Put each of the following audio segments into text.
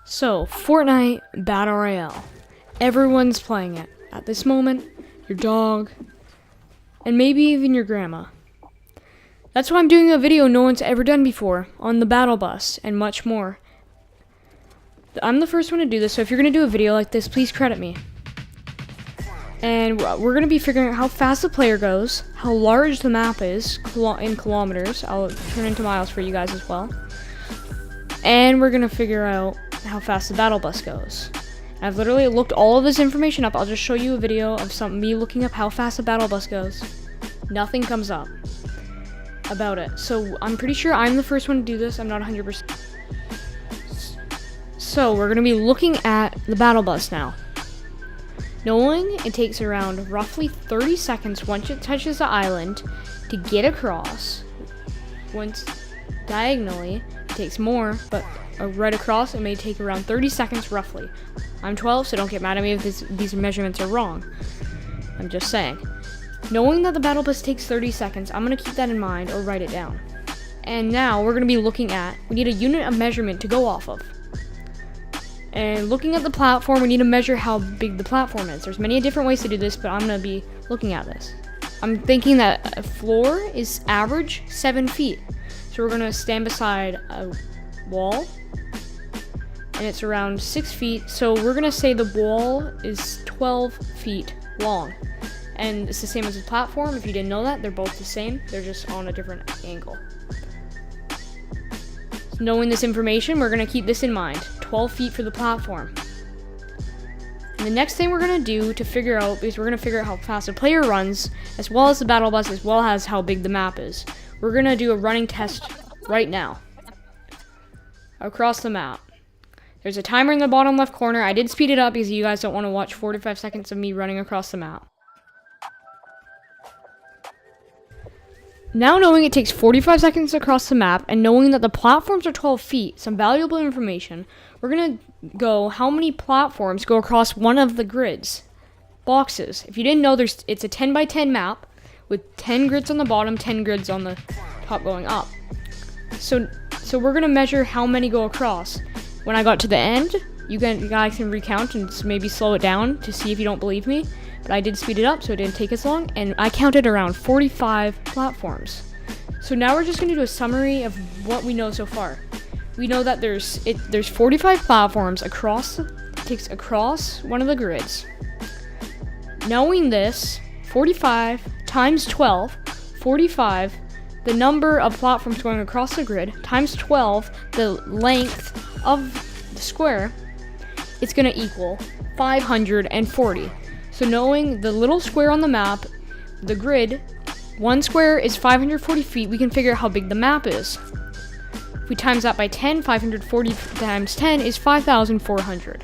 So, Fortnite Battle Royale. Everyone's playing it. At this moment, your dog, and maybe even your grandma. That's why I'm doing a video no one's ever done before on the battle bus and much more. I'm the first one to do this, so if you're going to do a video like this, please credit me. And we're going to be figuring out how fast the player goes, how large the map is in kilometers. I'll turn into miles for you guys as well. And we're going to figure out how fast the battle bus goes. I've literally looked all of this information up. I'll just show you a video of me looking up how fast the battle bus goes. Nothing comes up about it. So I'm pretty sure I'm the first one to do this. I'm not 100%. So we're going to be looking at the battle bus now. Knowing it takes around roughly 30 seconds once it touches the island to get across. Once diagonally, it takes more, but right across, it may take around 30 seconds roughly. I'm 12, so don't get mad at me if these measurements are wrong. I'm just saying. Knowing that the battle bus takes 30 seconds, I'm going to keep that in mind or write it down. And now we're going to be looking at, we need a unit of measurement to go off of. And looking at the platform, we need to measure how big the platform is. There's many different ways to do this, but I'm going to be looking at this. I'm thinking that a floor is average 7 feet. So we're going to stand beside a wall, and it's around 6 feet. So we're going to say the wall is 12 feet long. And it's the same as the platform. If you didn't know that, they're both the same. They're just on a different angle. So knowing this information, we're going to keep this in mind. 12 feet for the platform. And the next thing we're going to do to figure out, because we're going to figure out how fast a player runs, as well as the battle bus, as well as how big the map is. We're going to do a running test right now. Across the map. There's a timer in the bottom left corner. I did speed it up because you guys don't want to watch 45 seconds of me running across the map. Now knowing it takes 45 seconds across the map, and knowing that the platforms are 12 feet, some valuable information, we're going to go how many platforms go across one of the grids. Boxes. If you didn't know, it's a 10 by 10 map with 10 grids on the bottom, 10 grids on the top going up. So we're going to measure how many go across. When I got to the end, you guys can recount and maybe slow it down to see if you don't believe me. But I did speed it up so it didn't take as long, and I counted around 45 platforms. So now we're just going to do a summary of what we know so far. We know that there's 45 platforms across one of the grids. Knowing this, 45 times 12, 45, the number of platforms going across the grid, times 12, the length of the square, it's going to equal 540. So knowing the little square on the map, the grid, one square is 540 feet, we can figure out how big the map is. If we times that by 10, 540 times 10 is 5,400.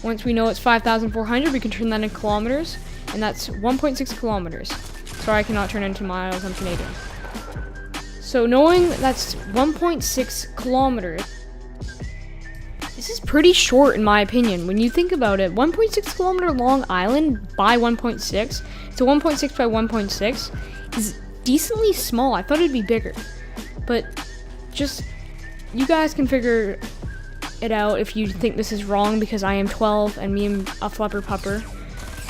Once we know it's 5,400, we can turn that into kilometers, and that's 1.6 kilometers. Sorry, I cannot turn into miles, I'm Canadian. So knowing that's 1.6 kilometers, this is pretty short in my opinion. When you think about it, 1.6 kilometer long island by 1.6, so 1.6 by 1.6 is decently small. I thought it'd be bigger. But just, you guys can figure it out if you think this is wrong, because I am 12 and me and a flipper pupper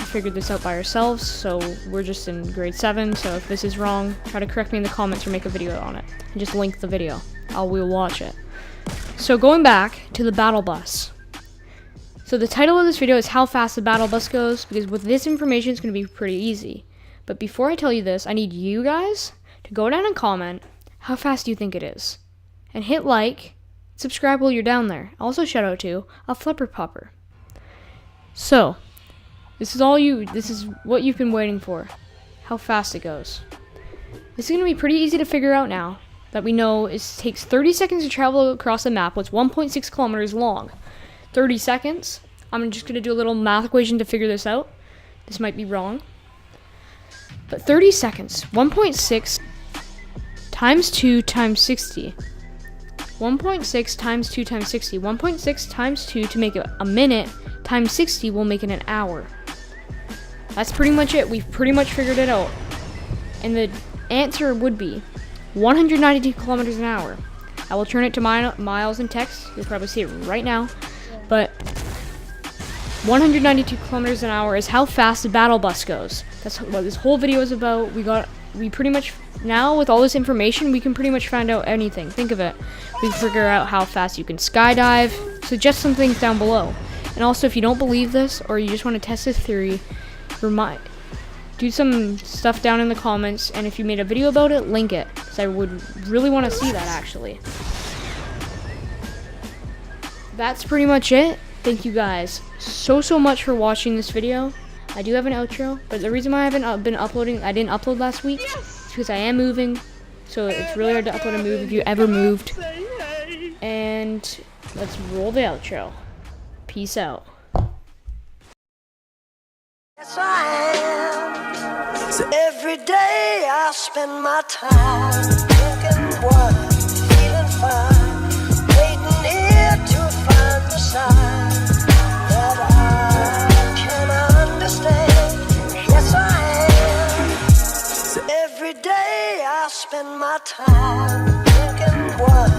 figured this out by ourselves, so we're just in grade 7, so if this is wrong, try to correct me in the comments or make a video on it. And just link the video. We'll watch it. So going back to the battle bus. So the title of this video is how fast the battle bus goes, because with this information it's going to be pretty easy. But before I tell you this, I need you guys to go down and comment how fast you think it is. And hit like, subscribe while you're down there. Also shout out to a flipper popper. So, this is what you've been waiting for. How fast it goes. This is going to be pretty easy to figure out now. That we know takes 30 seconds to travel across the map, what's 1.6 kilometers long. 30 seconds. I'm just going to do a little math equation to figure this out. This might be wrong. But 30 seconds. 1.6 times 2 times 60. 1.6 times 2 times 60. 1.6 times 2 to make it a minute times 60 will make it an hour. That's pretty much it. We've pretty much figured it out. And the answer would be 192 kilometers an hour. I will turn it to miles and text. You'll probably see it right now. But 192 kilometers an hour is how fast the battle bus goes. That's what this whole video is about. We pretty much, now with all this information, we can pretty much find out anything. Think of it. We can figure out how fast you can skydive. Suggest some things down below. And also, if you don't believe this, or you just want to test this theory, do some stuff down in the comments, and if you made a video about it, link it, because I would really want to see that, actually. That's pretty much it. Thank you guys so much for watching this video. I do have an outro, but the reason why I haven't been uploading, I didn't upload last week, is because I am moving, so it's really hard to upload a move if you ever moved. And let's roll the outro. Peace out. Yes, I am. So every day I spend my time drinking wine, feeling fine, waiting here to find the sign that I can understand. Yes, I am. So every day I spend my time drinking wine.